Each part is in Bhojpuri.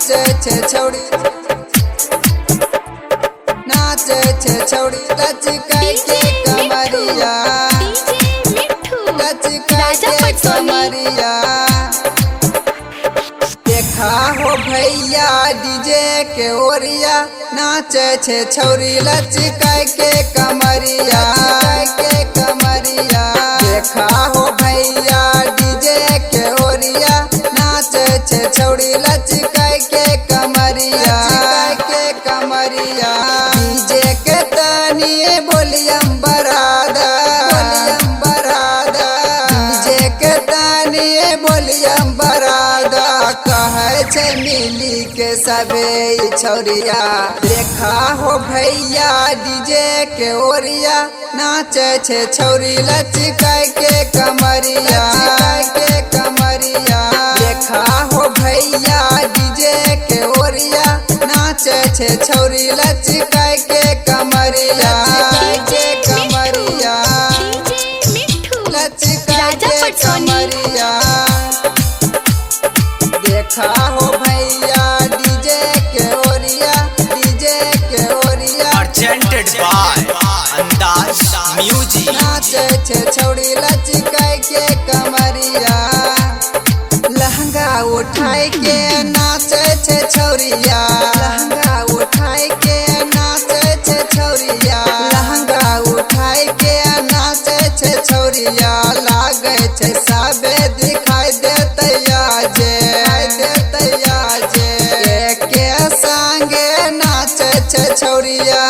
नाचे छे छौड़ी नाचे छे छौड़ी लचकाई के कमरिया लचकाई के कमरिया। देखा हो भैया डीजे के ओरिया नाचे छे छौरी लचकाई के कमरिया के कमरिया। देखा हो भैया डीजे के ओरिया नाचे छे छौरी लचकाई के कमरिया के कमरिया। डीजे के तनी वॉल्यूम बढ़ादा डीजे के तनी वॉल्यूम बढ़ादा कहे छे मिली के सबे छौरिया। देखा हो भैया डीजे के ओरिया नाचे छे छौरी लचकाई के कमरिया के कमरिया। देखा हो भैया डीजे के ओरिया नाचे छे छौरी लचकाई के कमरिया के कमरिया लचकाई के कमरिया। देखा हो भैया डीजे के ओरिया presented by अंदाज म्यूजिक। नाचे छे छौड़ी लचकाई के कमरिया। लहंगा उठाई के नाचे छे छौरिया लहंगा उठाई के नाचे छे छौरिया लहंगा उठाई के नाचे छे छौरिया। लागे छे सबे दिखाई देतैया जे के संगे नाचे छे छौरिया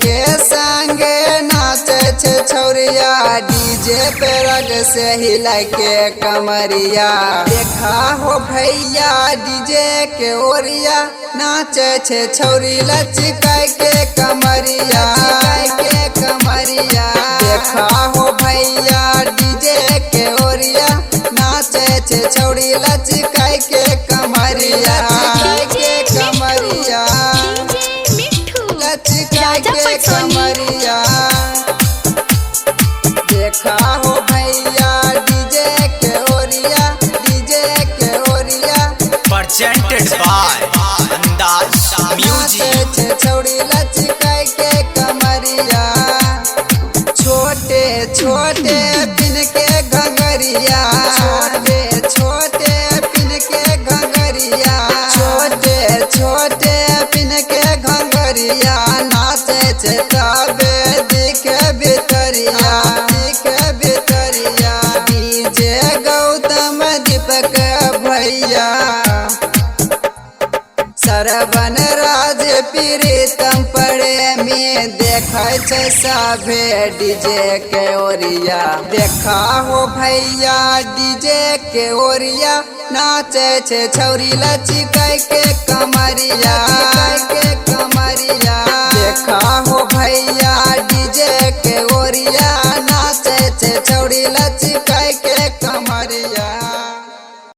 के संगे नाचे छे छौरिया। डीजे पे रग से हिला के कमरिया। देखा हो भैया डीजे के ओरिया नाचे छे छौरी लचकाई के कमरिया के कमरिया। देखा हो भैया डीजे के ओरिया नाचे छे छौरी लचकाई के कमरिया के कमरिया लचकाई के कमरिया। देखा हो भैया डीजे के ओरिया presented by अंदाज म्यूजिक। छे छौड़ी लचकाई के कमरिया। छोटे छोटे पिन के घंगरिया छोटे छोटे पिन के घंगरिया छोटे छोटे पिन के घंगरिया। नाचे छे तबे दिखे भितरिया डीजे गौतम दीपक भैया सरवन राज प्रीतम प्रेमी। देखै छे सभे डीजे के ओरिया। देखा हो भैया डीजे के ओरिया नाचे छे छौरी लचकाई के कमरिया के